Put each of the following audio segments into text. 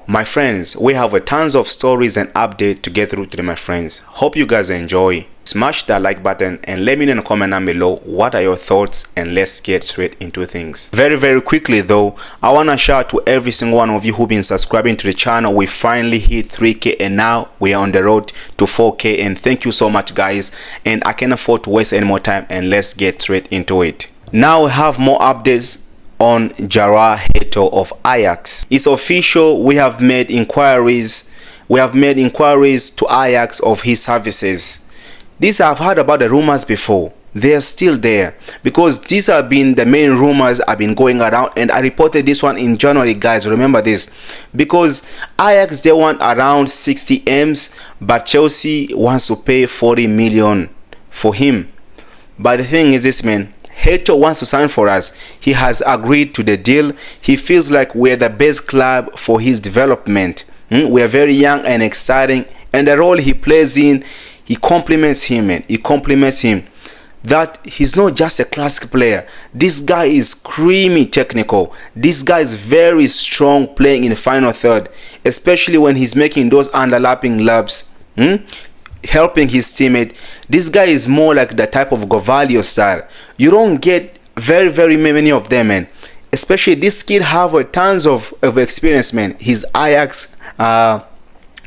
My friends, we have a tons of stories and updates to get through today, my friends. Hope you guys enjoy. Smash that like button and let me know in the comment down below what are your thoughts, and let's get straight into things. Very quickly though, I want to shout out to every single one of you who've been subscribing to the channel. We finally hit 3k and now we are on the road to 4k, and thank you so much guys, and I can't afford to waste any more time, and let's get straight into it. Now we have more updates on Jorrel Hato of Ajax. It's official, we have made inquiries to Ajax of his services. These I've heard about the rumors before. They are still there because these have been the main rumors have been going around, and I reported this one in January, guys. Remember this, because Ajax, they want around 60 M's, but Chelsea wants to pay 40 million for him. But the thing is this, man, Hato wants to sign for us. He has agreed to the deal. He feels like we're the best club for his development. We are very young and exciting, and the role he plays in, he compliments him, man. He compliments him that he's not just a classic player. This guy is creamy technical. This guy is very strong playing in the final third, especially when he's making those underlapping lobs, helping his teammate. This guy is more like the type of Govalio style. You don't get very many of them, man. Especially this kid have a tons of experience, man. He's Ajax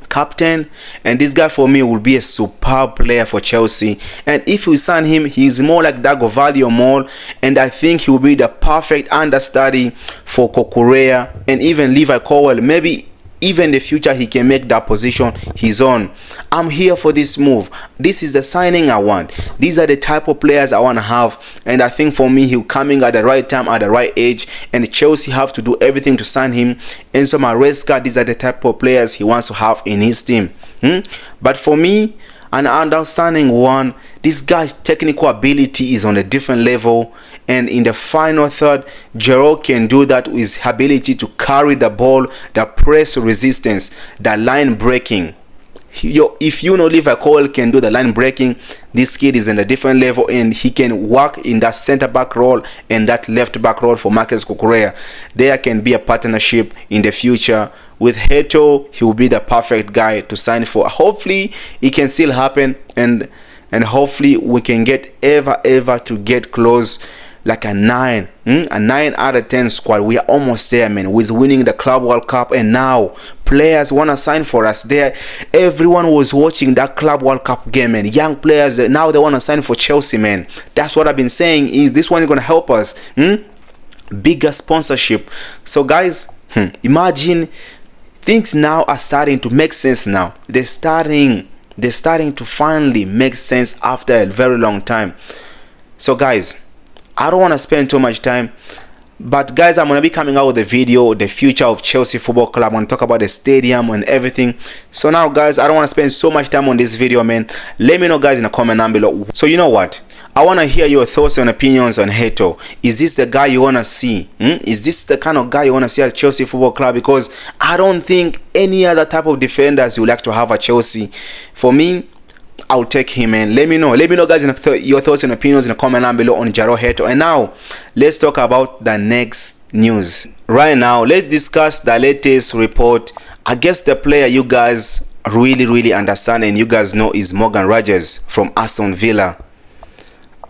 captain, and this guy for me will be a superb player for Chelsea. And if we sign him, he's more like that Govalio mold, and I think he will be the perfect understudy for Cucurella and even Levi Colwill. Maybe even in the future he can make that position his own. I'm here for this move. This is the signing I want. These are the type of players I want to have, and I think for me he's coming at the right time, at the right age, and Chelsea have to do everything to sign him. And so Maresca, these are the type of players he wants to have in his team. But for me, an understanding one, this guy's technical ability is on a different level, and in the final third, Jorrel can do that with his ability to carry the ball, the press resistance, the line breaking. If you know Levi Colwill can do the line breaking, this kid is in a different level, and he can work in that center back role and that left back role for Marcus Cucurella. There can be a partnership in the future. With Hato, he will be the perfect guy to sign for. Hopefully it can still happen, and hopefully we can get ever to get close, like a 9 out of 10 squad. We are almost there, man, with winning the Club World Cup, and now players want to sign for us. There, everyone was watching that Club World Cup game, man. Young players, now they want to sign for Chelsea, man. That's what I've been saying, is this one is going to help us. Bigger sponsorship. So guys, imagine, things now are starting to make sense now. They're starting to finally make sense after a very long time. So guys, I don't want to spend too much time, but guys, I'm going to be coming out with a video, the future of Chelsea Football Club. I'm going to talk about the stadium and everything. So now guys, I don't want to spend so much time on this video, man. Let me know guys in the comment down below. So you know what, I want to hear your thoughts and opinions on Hato. Is this the guy you want to see? Is this the kind of guy you want to see at Chelsea Football Club? Because I don't think any other type of defenders you like to have at Chelsea. For me, I'll take him, and let me know guys your thoughts and opinions in the comment down below on Jorrel Hato. And now let's talk about the next news. Right now, let's discuss the latest report. I guess the player you guys really understand and you guys know is Morgan Rogers from Aston Villa.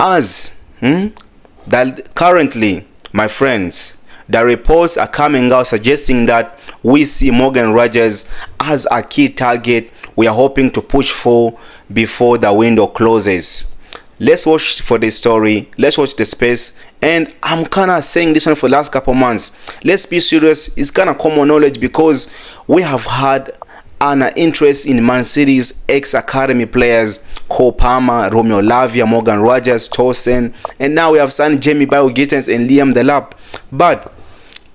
As that currently, my friends, the reports are coming out suggesting that we see Morgan Rogers as a key target we are hoping to push for before the window closes. Let's watch for this story. Let's watch the space. And I'm kind of saying this one for the last couple months. Let's be serious. It's kind of common knowledge, because we have had an interest in Man City's ex-academy players, Cole Palmer, Romeo Lavia, Morgan Rogers, Tosin, and now we have signed Jamie Bio-Gittens and Liam Delap. But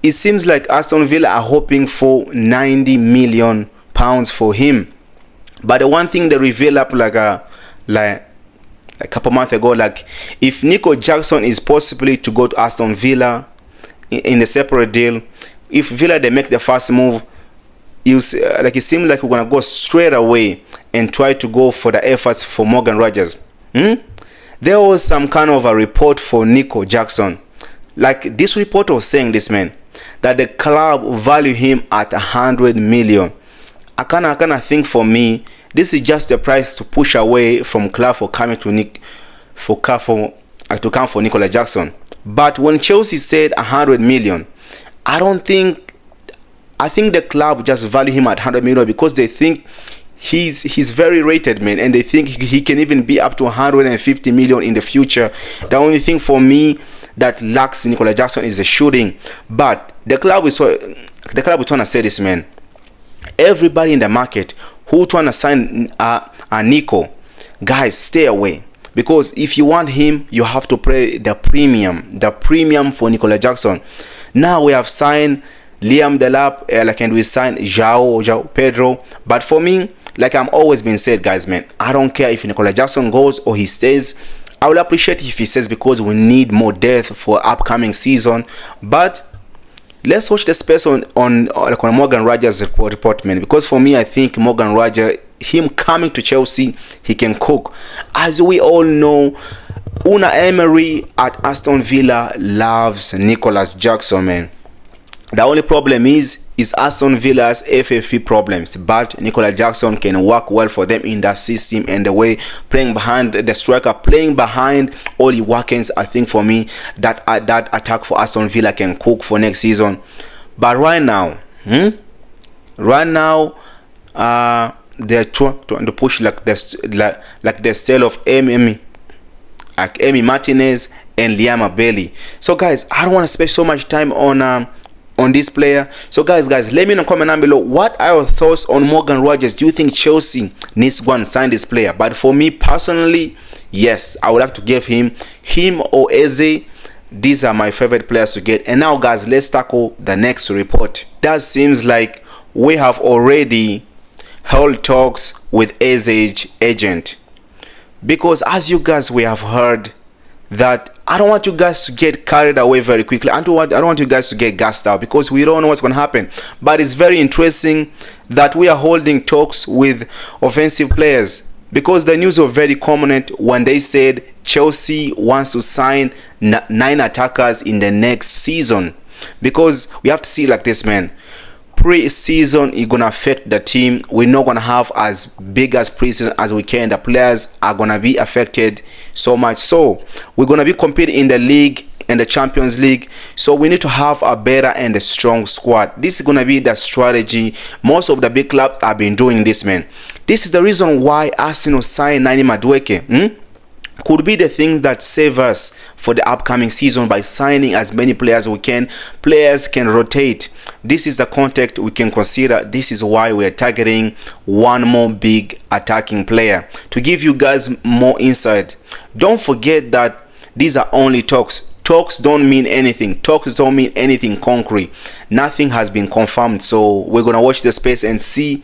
it seems like Aston Villa are hoping for £90 million for him. But the one thing they revealed up like a couple months ago, like if Nico Jackson is possibly to go to Aston Villa in a separate deal, if Villa they make the first move, it seems like we're gonna go straight away and try to go for the efforts for Morgan Rogers. There was some kind of a report for Nico Jackson. Like this report was saying this, man, that the club value him at 100 million. I kinda think for me, this is just the price to push away from club for coming to come for Nicolas Jackson. But when Chelsea said 100 million, I think the club just value him at 100 million because they think he's very rated, man, and they think he can even be up to 150 million in the future. The only thing for me that lacks Nicolas Jackson is the shooting. But the club is trying to say this, man. Everybody in the market who trying to sign a Nico, guys, stay away. Because if you want him, you have to pay the premium for Nicolas Jackson. Now we have signed Liam Delap, and we signed João Pedro. But for me, like I'm always been said, guys, man, I don't care if Nicolas Jackson goes or he stays. I will appreciate if he stays because we need more depth for upcoming season. But let's watch the space on Morgan Rogers' report, man. Because for me, I think Morgan Rogers, him coming to Chelsea, he can cook. As we all know, Unai Emery at Aston Villa loves Nicolas Jackson, man. The only problem is Aston Villa's FFP problems, but Nicolas Jackson can work well for them in that system and the way playing behind the striker, playing behind Oli Watkins. I think for me that attack for Aston Villa can cook for next season. But right now, they're trying to push like the style of Emi Martinez and Liam Bailey. So guys, I don't want to spend so much time on this player. So guys, let me know in the comment down below, what are your thoughts on Morgan Rogers? Do you think Chelsea needs to go and sign this player? But for me personally, yes, I would like to give him or Eze. These are my favorite players to get. And now guys, let's tackle the next report. That seems like we have already held talks with Eze's agent, because as you guys, we have heard that I don't want you guys to get carried away very quickly. I don't want you guys to get gassed out, because we don't know what's going to happen. But it's very interesting that we are holding talks with offensive players, because the news was very prominent when they said Chelsea wants to sign 9 attackers in the next season. Because we have to see like this, man. Pre-season is gonna affect the team. We're not gonna have as big as pre-season as we can. The players are gonna be affected so much. So we're gonna be competing in the league and the Champions League. So we need to have a better and a strong squad. This is gonna be the strategy. Most of the big clubs have been doing this, man. This is the reason why Arsenal signed Nani Madueke. Could be the thing that saves us for the upcoming season by signing as many players as we can. Players can rotate. This is the context we can consider. This is why we are targeting one more big attacking player. To give you guys more insight, don't forget that these are only talks. Talks don't mean anything. Talks don't mean anything concrete. Nothing has been confirmed. So we're gonna watch the space and see.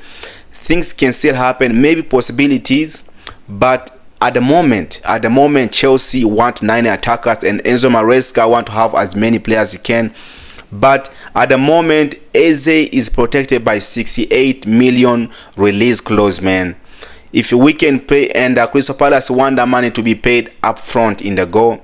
Things can still happen, maybe possibilities, but at the moment, Chelsea want 9 attackers and Enzo Maresca want to have as many players as he can. But at the moment, Eze is protected by 68 million release clause, man. If we can pay, and Crystal Palace want that money to be paid up front in the goal.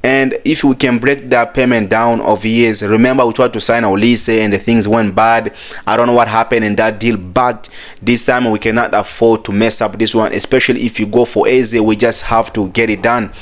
And if we can break that payment down of years, remember we tried to sign Olise and the things went bad. I don't know what happened in that deal, but this time we cannot afford to mess up this one, especially if you go for Eze. We just have to get it done.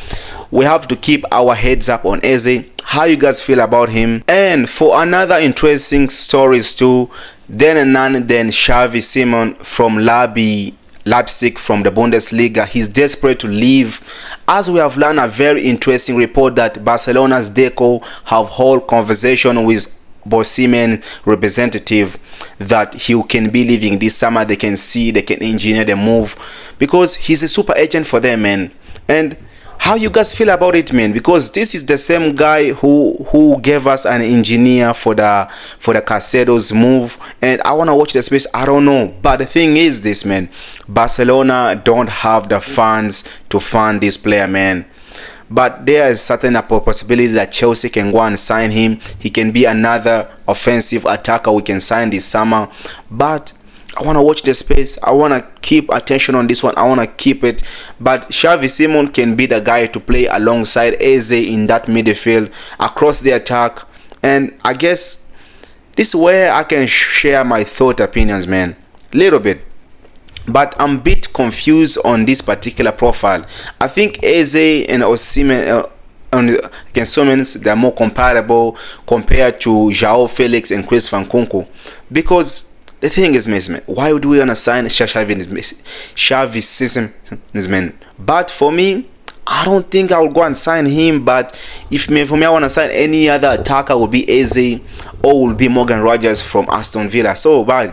We have to keep our heads up on Eze. How you guys feel about him? And for another interesting stories too, then Xavi Simons from Leipzig from the Bundesliga. He's desperate to leave, as we have learned a very interesting report that Barcelona's Deco have held conversation with Osimhen representative that he can be leaving this summer. They can engineer the move, because he's a super agent for them, man. And how you guys feel about it, man? Because this is the same guy who gave us an engineer for the Casedo's move, and I want to watch the space. I don't know, but the thing is this, man, Barcelona don't have the funds to fund this player, man. But there is certain possibility that Chelsea can go and sign him. He can be another offensive attacker we can sign this summer. But I want to watch the space. I want to keep attention on this one. I want to keep it. But Xavi Simons can be the guy to play alongside Eze in that midfield across the attack. And I guess This is where I can share my opinions, man. Little bit. But I'm a bit confused on this particular profile. I think Eze and Osimhen against Simons, they're more comparable compared to João Felix and Chris Van Kunku. Because the thing is, man, why would we want to sign Xavi Simons, man? But for me, I don't think I will go and sign him. But for me, I want to sign any other attacker, would be Eze or will be Morgan Rogers from Aston Villa. So, but